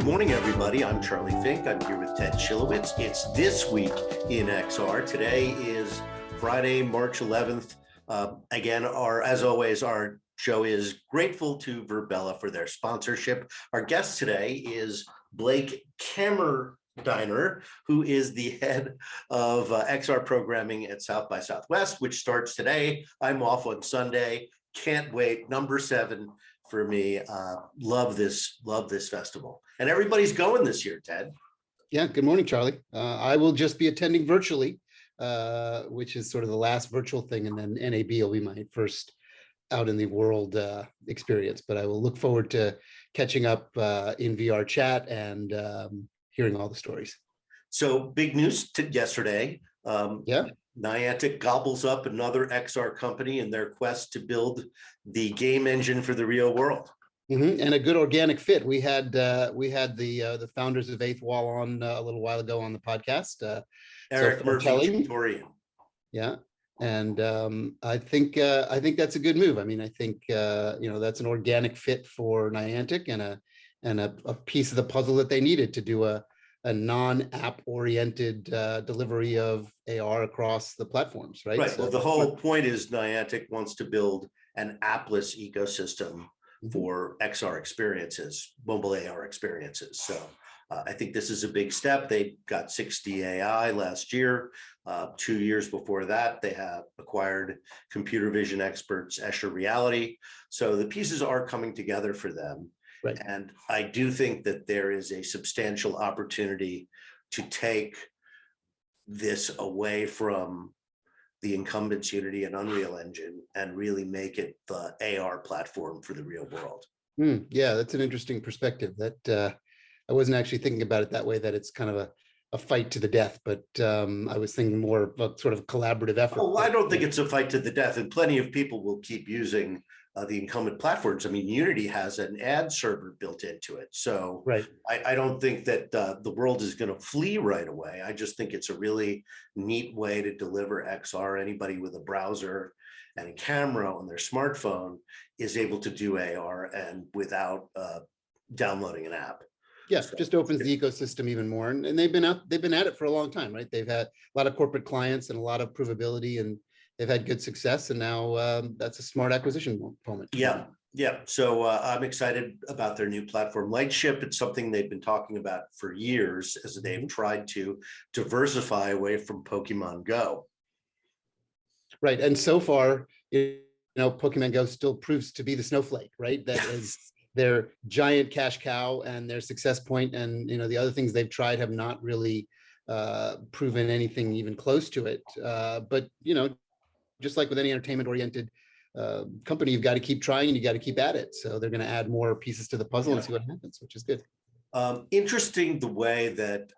morning, everybody. I'm Charlie Fink. I'm here with Ted Schilowitz. It's This Week in XR. Today is Friday, March 11th. Again, as always, our show is grateful to Verbella for their sponsorship. Our guest today is Blake Kammerdiener, who is the head of XR programming at South by Southwest, which starts today. I'm off on Sunday. Can't wait. Number 7 for me. Love this festival. And everybody's going this year, Ted. Yeah, good morning, Charlie. I will just be attending virtually, which is sort of the last virtual thing, and then NAB will be my first out in the world experience. But I will look forward to catching up in VR chat and hearing all the stories. So big news yesterday. Yeah. Niantic gobbles up another XR company in their quest to build the game engine for the real world. Mm-hmm. And a good organic fit. We had the founders of Eighth Wall on a little while ago on the podcast. Eric Murphy, Torian. Yeah, and I think that's a good move. I mean, I think that's an organic fit for Niantic and a piece of the puzzle that they needed to do a non-app oriented delivery of AR across the platforms, right? Right. So, well, the whole point is Niantic wants to build an appless ecosystem for XR experiences, mobile AR experiences. So I think this is a big step. They got 60 AI last year. 2 years before that, they have acquired computer vision experts, Escher Reality. So the pieces are coming together for them. Right. And I do think that there is a substantial opportunity to take this away from the incumbents Unity and Unreal Engine and really make it the AR platform for the real world. Yeah, that's an interesting perspective. That I wasn't actually thinking about it that way, that it's kind of a fight to the death, but I was thinking more of a sort of collaborative effort. Oh, I don't think it's a fight to the death, and plenty of people will keep using the incumbent platforms. I mean, Unity has an ad server built into it. So right. I don't think that the world is going to flee right away. I just think it's a really neat way to deliver XR. Anybody with a browser and a camera on their smartphone is able to do AR and without downloading an app. Yeah, so just opens the ecosystem even more. And they've been at it for a long time, right? They've had a lot of corporate clients and a lot of provability, and they've had good success, and now that's a smart acquisition moment. Yeah. So I'm excited about their new platform, Lightship. It's something they've been talking about for years as they've tried to diversify away from Pokemon Go. Right, and so far, Pokemon Go still proves to be the snowflake, right? That is their giant cash cow and their success point, and the other things they've tried have not really proven anything even close to it. But just like with any entertainment-oriented company, you've got to keep trying and you got to keep at it. So they're going to add more pieces to the puzzle and see what happens, which is good. Interesting the way that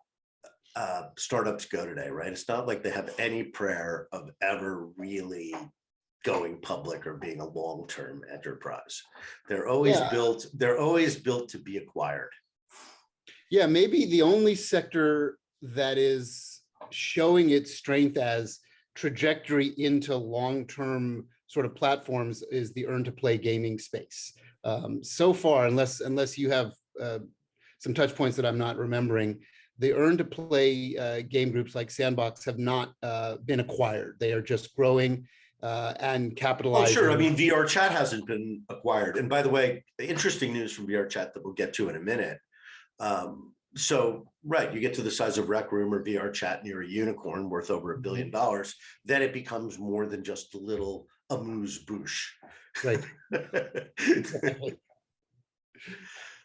startups go today, right? It's not like they have any prayer of ever really going public or being a long-term enterprise. They're always built to be acquired. Yeah, maybe the only sector that is showing its strength as trajectory into long-term sort of platforms is the earn-to-play gaming space. So far, unless you have some touch points that I'm not remembering, the earn-to-play game groups like Sandbox have not been acquired. They are just growing and capitalizing. Oh, sure. I mean, VR Chat hasn't been acquired. And by the way, interesting news from VR Chat that we'll get to in a minute. So, right, you get to the size of Rec Room or VR Chat and you're a unicorn worth over $1 billion, then it becomes more than just a little amuse-bouche. Right.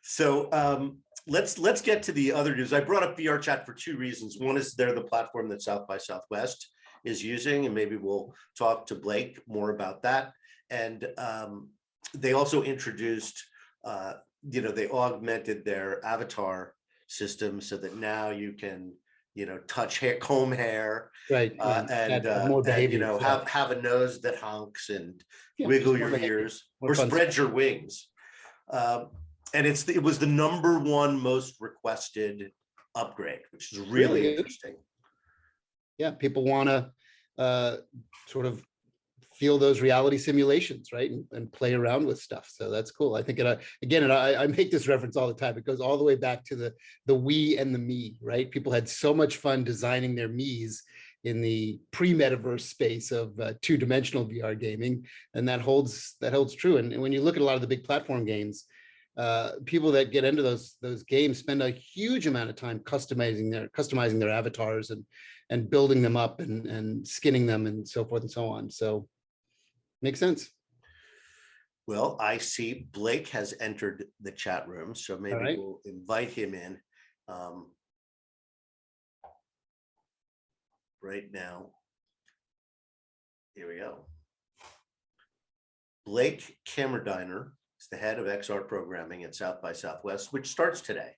So let's get to the other news. I brought up VR Chat for 2 reasons. One is they're the platform that South by Southwest is using, and maybe we'll talk to Blake more about that. And they also introduced, they augmented their avatar system so that now you can, touch hair, comb hair, right, and more behavior, and, have a nose that honks and wiggle your ears or spread your wings. And it was the #1 most requested upgrade, which is really interesting. Yeah, people want to sort of feel those reality simulations, right? And play around with stuff. So that's cool. I think I make this reference all the time. It goes all the way back to the we and the me, right? People had so much fun designing their me's in the pre-metaverse space of two-dimensional VR gaming, and that holds true. And when you look at a lot of the big platform games, people that get into those games spend a huge amount of time customizing their avatars and building them up and skinning them and so forth and so on. So makes sense. Well, I see Blake has entered the chat room, so maybe right. we'll invite him in right now. Here we go. Blake Kammerdiener is the head of XR programming at South by Southwest, which starts today.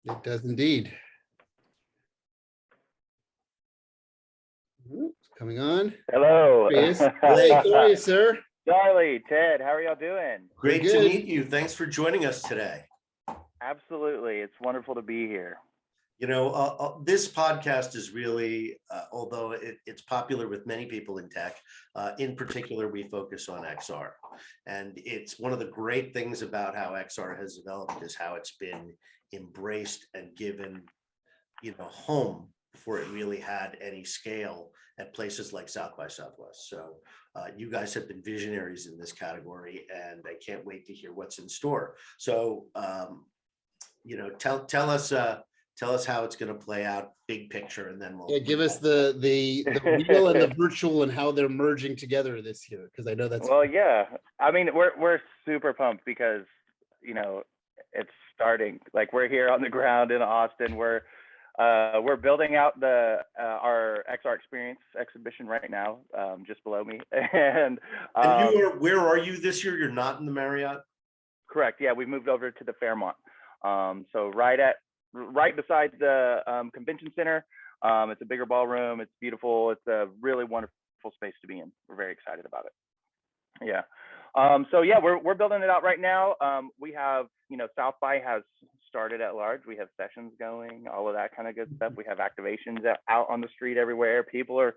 It does indeed. It's coming on. Hello. Blake, how are you, sir? Charlie, Ted, how are y'all doing? Great to meet you. Thanks for joining us today. Absolutely. It's wonderful to be here. You know, this podcast is really, although it's popular with many people in tech, in particular, we focus on XR. And it's one of the great things about how XR has developed is how it's been embraced and given, home before it really had any scale at places like South by Southwest. So you guys have been visionaries in this category, and I can't wait to hear what's in store. So, tell us how it's going to play out, big picture, and then we'll give us the real and the virtual and how they're merging together this year, because I know that's yeah. I mean, we're super pumped because it's starting. Like, we're here on the ground in Austin. We're building out our XR Experience exhibition right now, just below me. And where are you this year? You're not in the Marriott? Correct. Yeah, we moved over to the Fairmont. So right beside the convention center. It's a bigger ballroom. It's beautiful. It's a really wonderful space to be in. We're very excited about it. Yeah. So yeah, we're building it out right now. We have, South by has started at large. We have sessions going, all of that kind of good stuff. We have activations out on the street everywhere. People are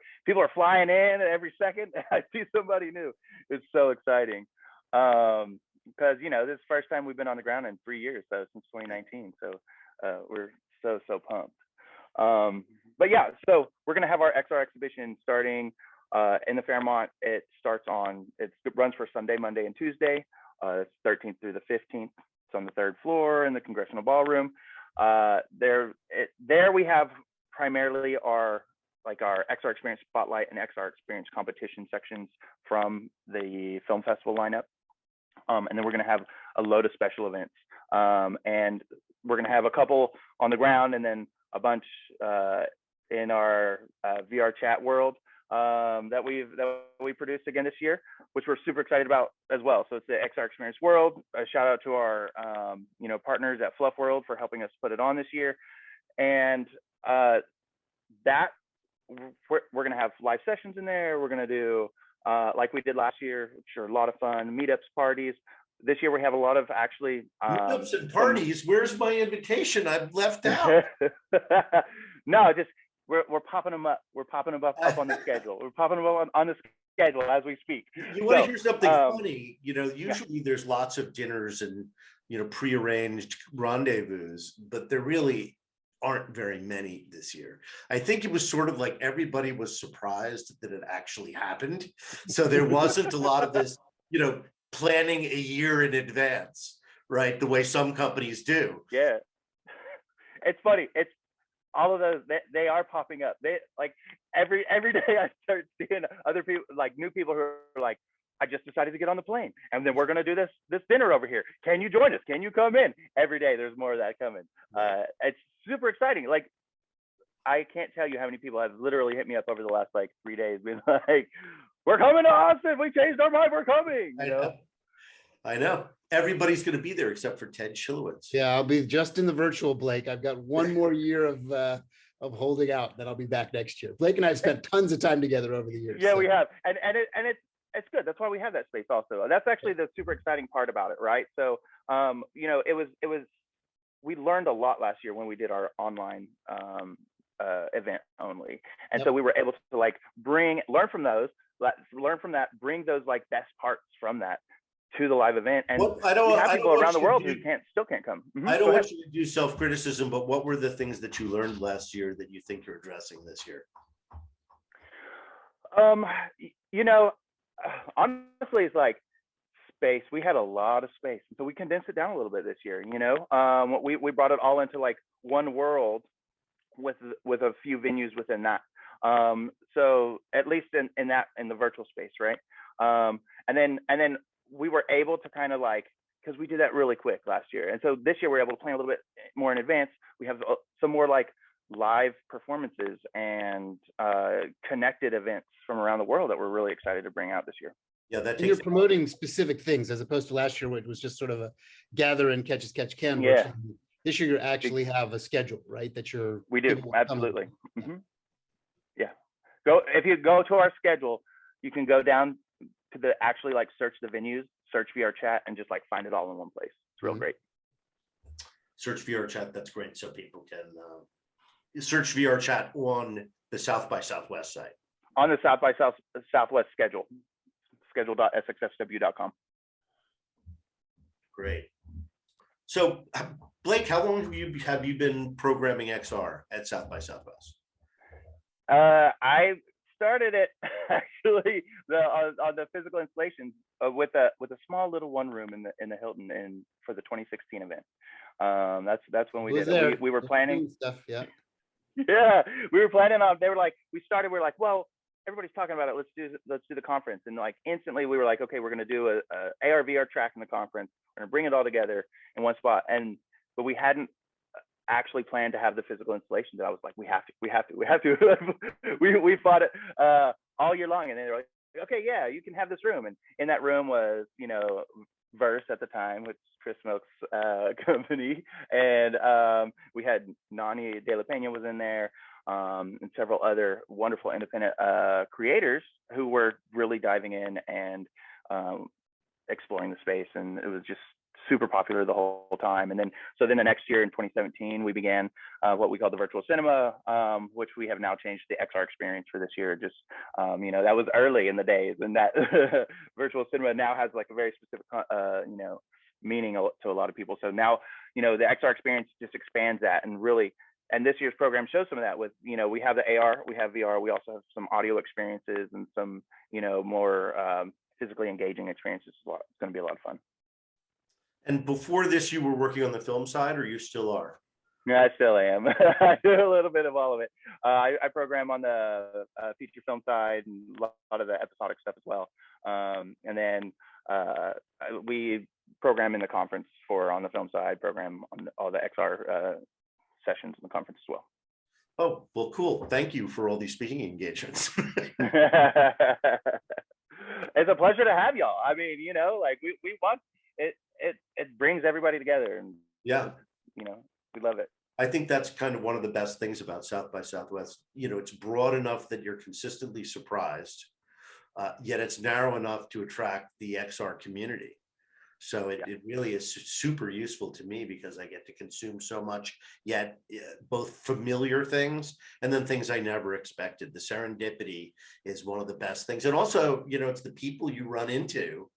flying in every second. I see somebody new. It's so exciting. Because this is the first time we've been on the ground in 3 years, so since 2019. So we're so pumped. But yeah, so we're gonna have our XR exhibition starting in the Fairmont. It runs for Sunday, Monday, and Tuesday. It's 13th through the 15th. It's on the 3rd floor in the Congressional Ballroom. There we have primarily our XR Experience Spotlight and XR Experience Competition sections from the film festival lineup. And then we're going to have a load of special events. And we're going to have a couple on the ground and then a bunch in our VR chat world that we produced again this year, which we're super excited about as well. So it's the XR Experience World. A shout out to our partners at Fluff World for helping us put it on this year. And that we're going to have live sessions in there. We're going to do like we did last year, which are a lot of fun, meetups, parties. This year we have a lot of actually meetups and parties. Where's my invitation? I've left out. No, just we're popping them up. We're popping them up on the schedule. We're popping them up on the schedule as we speak. You want to hear something funny? Usually there's lots of dinners and prearranged rendezvous, but there really aren't very many this year. I think it was sort of like everybody was surprised that it actually happened. So there wasn't a lot of this, planning a year in advance, right? The way some companies do. Yeah. It's funny. It's all of those, they are popping up. They like every day I start seeing other people, like new people who are like, I just decided to get on the plane and then we're going to do this dinner over here. Can you join us? Can you come in? Every day there's more of that coming. It's super exciting. Like, I can't tell you how many people have literally hit me up over the last 3 days being like, we're coming to Austin. We changed our mind. We're coming. I know. Everybody's going to be there except for Ted Shilowitz. Yeah, I'll be just in the virtual, Blake. I've got one more year of holding out, then I'll be back next year. Blake and I have spent tons of time together over the years. Yeah, so. We have. And it's good. That's why we have that space also. That's actually the super exciting part about it, right? So, it was we learned a lot last year when we did our online event only. And so we were able to like learn from that, bring those like best parts from that to the live event. And we have people around the world who still can't come. I don't want you to do self-criticism, but what were the things that you learned last year that you think you're addressing this year? You know, honestly, it's like space. We had a lot of space, so we condensed it down a little bit this year. You know, we brought it all into like one world with a few venues within that. So at least in the virtual space, right? And then we were able to kind of like, because we did that really quick last year, and so this year we're able to plan a little bit more in advance. We have some more like live performances and connected events from around the world that we're really excited to bring out this year. Yeah, and you're promoting specific things as opposed to last year, where it was just sort of a gather and catch as catch can. Yeah. This year you actually have a schedule, right? We do, absolutely. Mm-hmm. Yeah. If you go to our schedule, you can go down to actually like search the venues, search VR chat, and just like find it all in one place. It's real great. Search VR chat. That's great. So people can search VR chat on the South by Southwest site. On the South by Southwest schedule, schedule.sxsw.com. Great. So Blake, how long have you been programming XR at South by Southwest? I started it actually on the physical installations with a small little one room in the Hilton for the 2016 event. That's when we did it. We were planning stuff. Yeah. Yeah, we were planning on. They were like, we're like, well, everybody's talking about it. Let's do the conference. And like instantly we were like, okay, we're gonna do a AR VR track in the conference. We're gonna bring it all together in one spot. But we hadn't actually planned to have the physical installation. That I was like, we have to. we fought it all year long, and then they were like, okay, yeah, you can have this room. And in that room was, you know, Verse at the time, which is Chris Milk's company, and we had Nani De La Pena was in there, and several other wonderful independent creators who were really diving in and exploring the space, and it was just super popular the whole time. And then the next year in 2017 we began what we call the virtual cinema, which we have now changed to the XR experience for this year. Just you know, that was early in the days, and that virtual cinema now has like a very specific you know, meaning to a lot of people. So now, you know, the XR experience just expands that, and really, and this year's program shows some of that with, you know, we have the AR, we have VR, we also have some audio experiences and some, you know, more physically engaging experiences. It's going to be a lot of fun. And before this, you were working on the film side, or you still are? Yeah, I still am. I do a little bit of all of it. I program on the feature film side and a lot of the episodic stuff as well. And then we program in the conference on the film side, program on all the XR sessions in the conference as well. Oh, well, cool. Thank you for all these speaking engagements. It's a pleasure to have y'all. I mean, you know, like we want it. It brings everybody together, and yeah, you know, we love it. I think that's kind of one of the best things about South by Southwest. You know, it's broad enough that you're consistently surprised, yet it's narrow enough to attract the XR community. So it really is super useful to me because I get to consume so much, yet both familiar things and then things I never expected. The serendipity is one of the best things. And also, you know, it's the people you run into,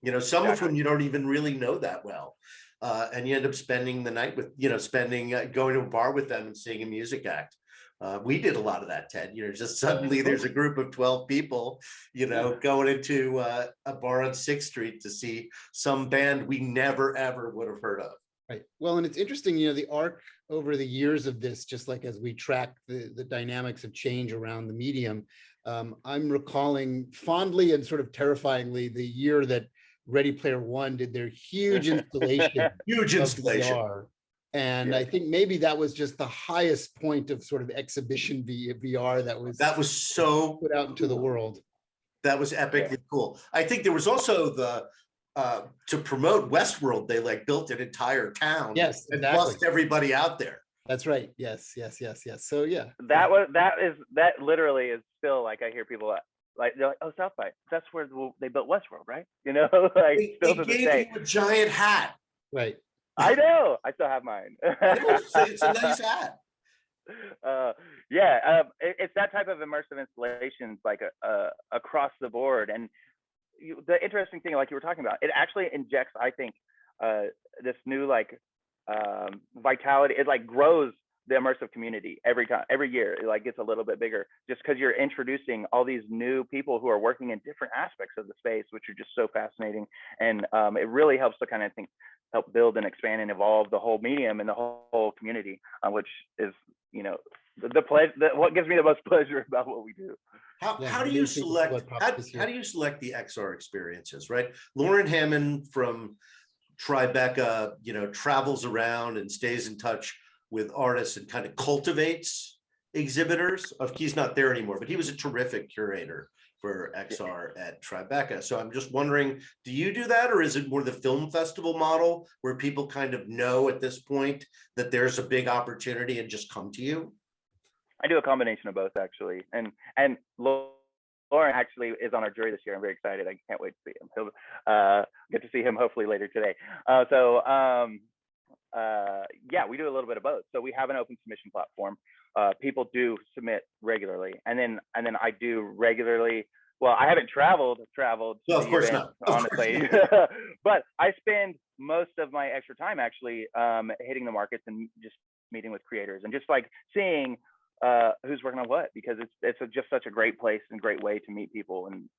you know, some of whom you don't even really know that well. And you end up spending the night with, you know, going to a bar with them and seeing a music act. We did a lot of that, Ted. You know, just suddenly there's a group of 12 people, you know, going into a bar on 6th Street to see some band we never, ever would have heard of. Right. Well, and it's interesting, you know, the arc over the years of this, just like as we track the dynamics of change around the medium, I'm recalling fondly and sort of terrifyingly the year that Ready Player One did their huge installation. Huge installation. VR. And I think maybe that was just the highest point of sort of exhibition VR that was so put out into the world. That was epically cool. I think there was also the to promote Westworld, they like built an entire town. Yes, and bussed everybody out there. That's right. Yes. So yeah. That literally is still like, I hear people like, they're like, oh, South by, that's where they built Westworld, right? You know, like they gave you a giant hat. Right. I know. I still have mine. It's a nice hat. It's that type of immersive installations, like across the board. And the interesting thing, like you were talking about, it actually injects, I think, this new like vitality. It like grows the immersive community every year. It like gets a little bit bigger, just because you're introducing all these new people who are working in different aspects of the space, which are just so fascinating. And it really helps to kind of help build and expand and evolve the whole medium and the whole community, which is, you know, what gives me the most pleasure about what we do. How do you select how do you select the XR experiences, right? Lauren Hammond from Tribeca, you know, travels around and stays in touch with artists and kind of cultivates exhibitors. He's not there anymore, but he was a terrific curator for XR at Tribeca. So I'm just wondering, do you do that, or is it more the film festival model where people kind of know at this point that there's a big opportunity and just come to you? I do a combination of both, actually. And Lauren actually is on our jury this year. I'm very excited. I can't wait to see him. He'll get to see him hopefully later today. We do a little bit of both. So we have an open submission platform. People do submit regularly, and then I do regularly. Well, I haven't traveled. No, of course not. Honestly, but I spend most of my extra time actually hitting the markets and just meeting with creators and just like seeing who's working on what, because it's just such a great place and great way to meet people. And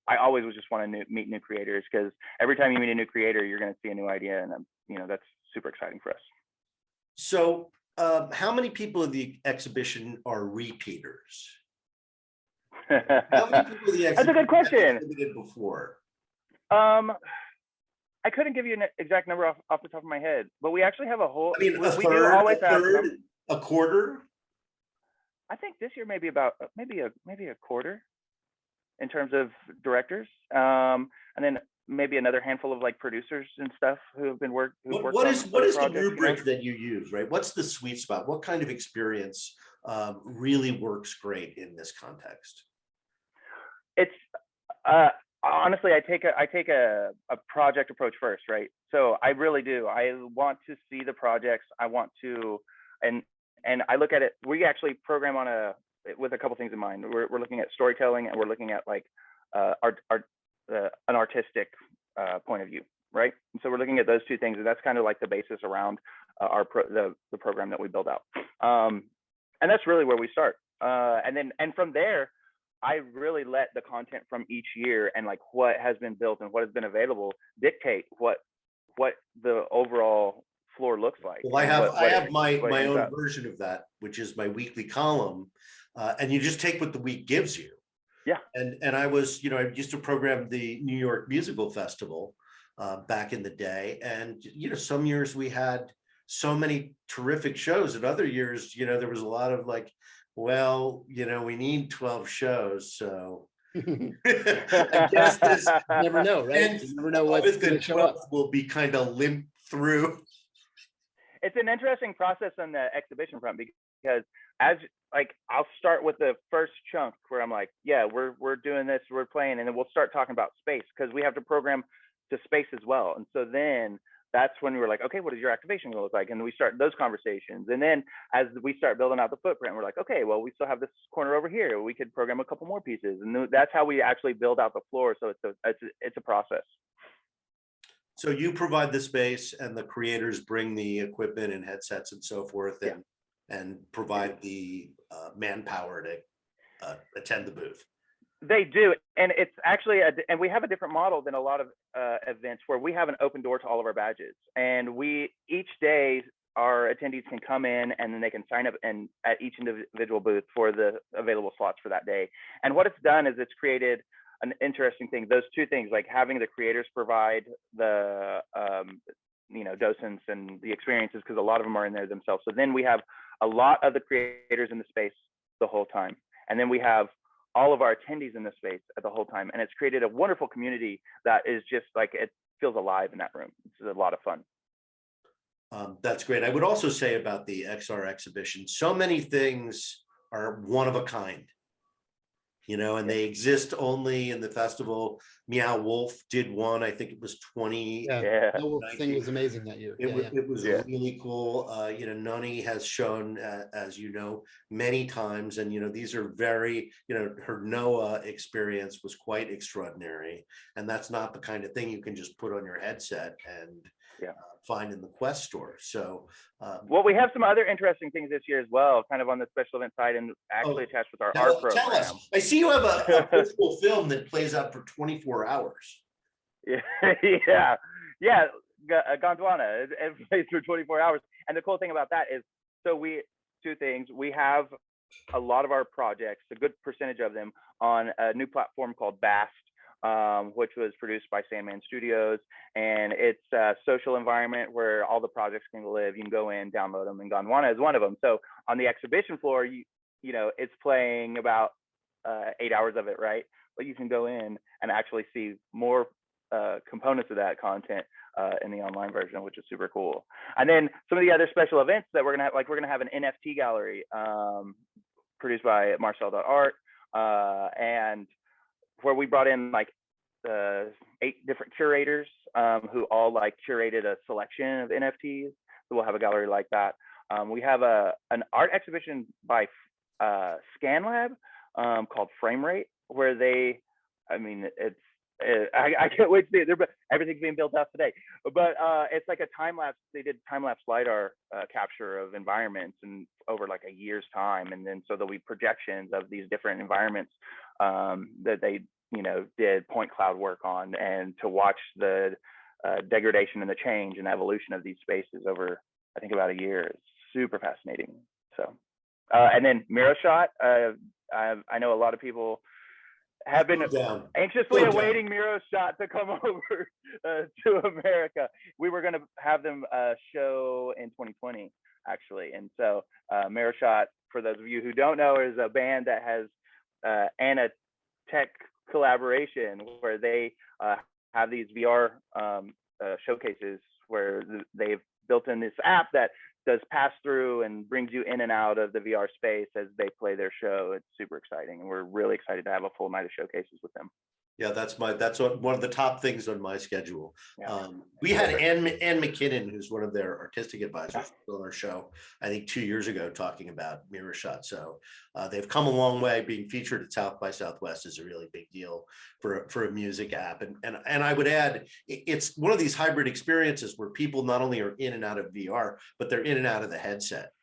I always just want to meet new creators, because every time you meet a new creator, you're going to see a new idea, and you know, that's super exciting for us. So how many people in the exhibition are repeaters? How many people in the exhibition That's a good question. Before? I couldn't give you an exact number off the top of my head, but we actually have a whole. I mean, we do always have a quarter. I think this year maybe about maybe a quarter in terms of directors, and then maybe another handful of like producers and stuff who have been worked. What is the rubric that you use, right? What's the sweet spot? What kind of experience really works great in this context? It's honestly, I take a project approach first, right? So I really do. I want to see the projects. I want to, and I look at it. We actually program with a couple things in mind. We're looking at storytelling, and we're looking at like an artistic point of view, right? And so we're looking at those two things, and that's kind of like the basis around the program that we build out. And that's really where we start. And from there, I really let the content from each year and like what has been built and what has been available dictate what the overall floor looks like. Well, I have my own version of that, which is my weekly column, and you just take what the week gives you. Yeah. And I was, you know, I used to program the New York Musical Festival back in the day, and you know, some years we had so many terrific shows, and other years, you know, there was a lot of like, well, you know, we need 12 shows, so I guess this You never know, right? You never know what's going to show up. Will be kind of limp through. It's an interesting process on the exhibition front, because as like I'll start with the first chunk where I'm like, yeah, we're doing this, we're playing, and then we'll start talking about space, because we have to program to space as well. And so then that's when we were like, okay, what does your activation look like? And we start those conversations. And then as we start building out the footprint, we're like, okay, well, we still have this corner over here. We could program a couple more pieces. And that's how we actually build out the floor. So it's a process. So you provide the space, and the creators bring the equipment and headsets and so forth, and provide the manpower to attend the booth. They do, and it's actually and we have a different model than a lot of events, where we have an open door to all of our badges, and each day our attendees can come in, and then they can sign up and at each individual booth for the available slots for that day. And what it's done is it's created an interesting thing. Those two things, like having the creators provide the docents and the experiences, because a lot of them are in there themselves. So then we have a lot of the creators in the space the whole time, and then we have all of our attendees in the space at the whole time. And it's created a wonderful community that is just like, it feels alive in that room. It's a lot of fun. That's great. I would also say about the XR exhibition, so many things are one of a kind, you know, and they exist only in the festival. Meow Wolf did one. I think it was 20. Yeah, Yeah. the whole thing was amazing that year. Yeah, yeah. It was Yeah. really cool. You know, Nani has shown, as you know, many times, and you know, these are very, you know, her Noah experience was quite extraordinary, and that's not the kind of thing you can just put on your headset and Yeah. find in the Quest store. So, Well, we have some other interesting things this year as well, kind of on the special event side, and actually attached with our art program. tell us. I see you have a virtual film that plays out for 24 hours. Yeah, yeah, Gondwana. It plays for 24 hours. And the cool thing about that is, so two things. We have a lot of our projects, a good percentage of them, on a new platform called Bast, which was produced by Sandman Studios, and it's a social environment where all the projects can live. You can go in, download them, and Gondwana is one of them. So on the exhibition floor, you know, it's playing about 8 hours of it, right? But you can go in and actually see more components of that content in the online version, which is super cool. And then some of the other special events that we're gonna have, like we're gonna have an NFT gallery produced by Marcel.art, and where we brought in like 8 different curators who all like curated a selection of NFTs. So we'll have a gallery like that. We have an art exhibition by ScanLab called Frame Rate, where they, I mean, I can't wait to see it. Everything's being built out today, but it's like a time lapse. They did time lapse lidar capture of environments and over like a year's time, and then so there'll be projections of these different environments that they, you know, did point cloud work on, and to watch the degradation and the change and evolution of these spaces over, I think, about a year. It's super fascinating. So, and then Miro Shot. I know a lot of people have been anxiously awaiting Miro Shot to come over to America. We were going to have them show in 2020, actually. And so Miro Shot, for those of you who don't know, is a band that has and a tech collaboration where they have these VR showcases where they've built in this app that does pass through and brings you in and out of the VR space as they play their show. It's super exciting, and we're really excited to have a full night of showcases with them. Yeah, that's one of the top things on my schedule. Yeah. We had Ann McKinnon, who's one of their artistic advisors, on our show, I think 2 years ago, talking about Mirror Shot. So they've come a long way. Being featured at South by Southwest is a really big deal for a music app. And I would add, it's one of these hybrid experiences where people not only are in and out of VR, but they're in and out of the headset.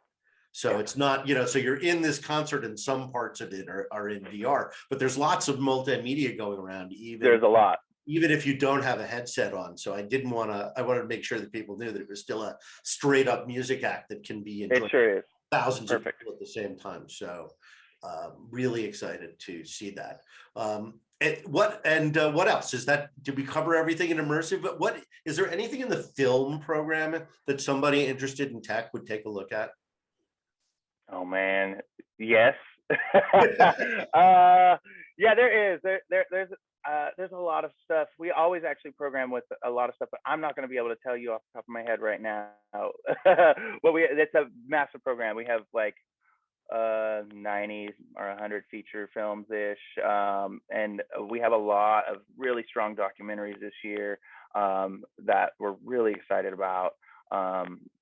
So it's not, you know, so you're in this concert and some parts of it are in VR, but there's lots of multimedia going around. There's a lot. Even if you don't have a headset on. So I wanted to make sure that people knew that it was still a straight up music act that can be enjoyed. It sure is. Thousands of people at the same time. So really excited to see that. What else is that? Did we cover everything in immersive? But what is there anything in the film program that somebody interested in tech would take a look at? Oh man, yes. Yeah, there is. There's a lot of stuff. We always actually program with a lot of stuff, but I'm not going to be able to tell you off the top of my head right now. But it's a massive program. We have like 90 or 100 feature films ish, and we have a lot of really strong documentaries this year that we're really excited about.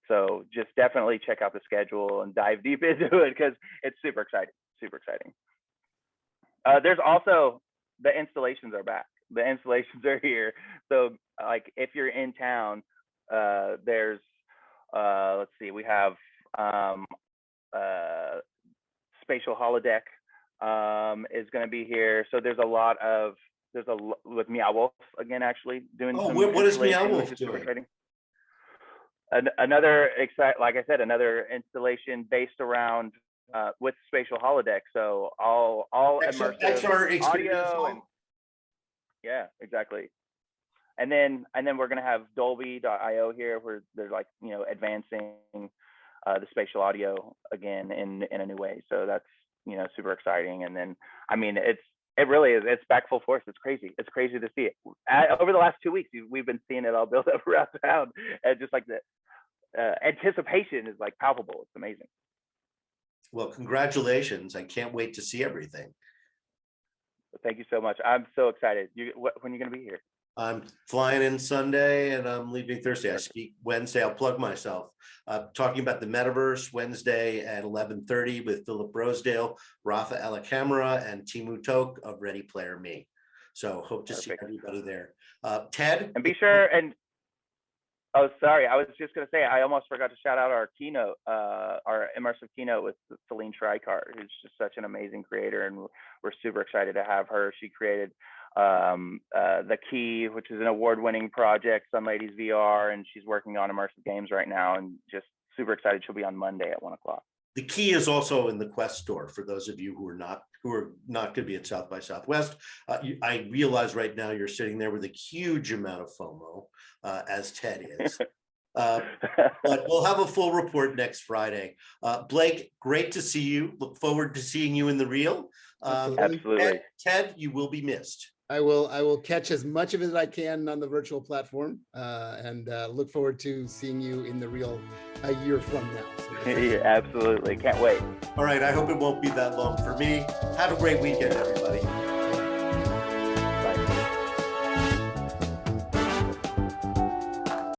So just definitely check out the schedule and dive deep into it, because it's super exciting, super exciting. There's also, the installations are back. The installations are here. So like if you're in town, there's, let's see, we have Spatial Holodeck is going to be here. So there's with Meow Wolf again, actually doing. Oh, what is Meow Wolf doing? Another like I said, another installation based around with Spatial Holodeck. So all immersive XR audio and, yeah, exactly. And then we're gonna have Dolby.io here, where they're like, you know, advancing the spatial audio again in a new way. So that's, you know, super exciting. And then, I mean, it really is. It's back full force. It's crazy. It's crazy to see it. Over the last 2 weeks, we've been seeing it all build up around town, and just like the anticipation is like palpable. It's amazing. Well, congratulations. I can't wait to see everything. Thank you so much. I'm so excited. When are you going to be here? I'm flying in Sunday and I'm leaving Thursday. I speak Wednesday. I'll plug myself. Talking about the metaverse Wednesday at 11:30 with Philip Rosedale, Rafa Alacamara, and Timu Tok of Ready Player Me. So hope to see everybody there. Ted? And be sure and oh, sorry. I was just going to say, I almost forgot to shout out our keynote, our immersive keynote with Celine Tricart, who's just such an amazing creator. And we're super excited to have her. She created The Key, which is an award-winning project, Sun Ladies VR, and she's working on immersive games right now, and just super excited. She'll be on Monday at 1 o'clock. The Key is also in the Quest store for those of you who are not going to be at South by Southwest. I realize right now you're sitting there with a huge amount of FOMO, as Ted is. But we'll have a full report next Friday. Blake, great to see you. Look forward to seeing you in the reel. Absolutely. Ted, you will be missed. I will catch as much of it as I can on the virtual platform, and look forward to seeing you in the real a year from now. So Yeah, absolutely. Can't wait. All right. I hope it won't be that long for me. Have a great weekend, everybody.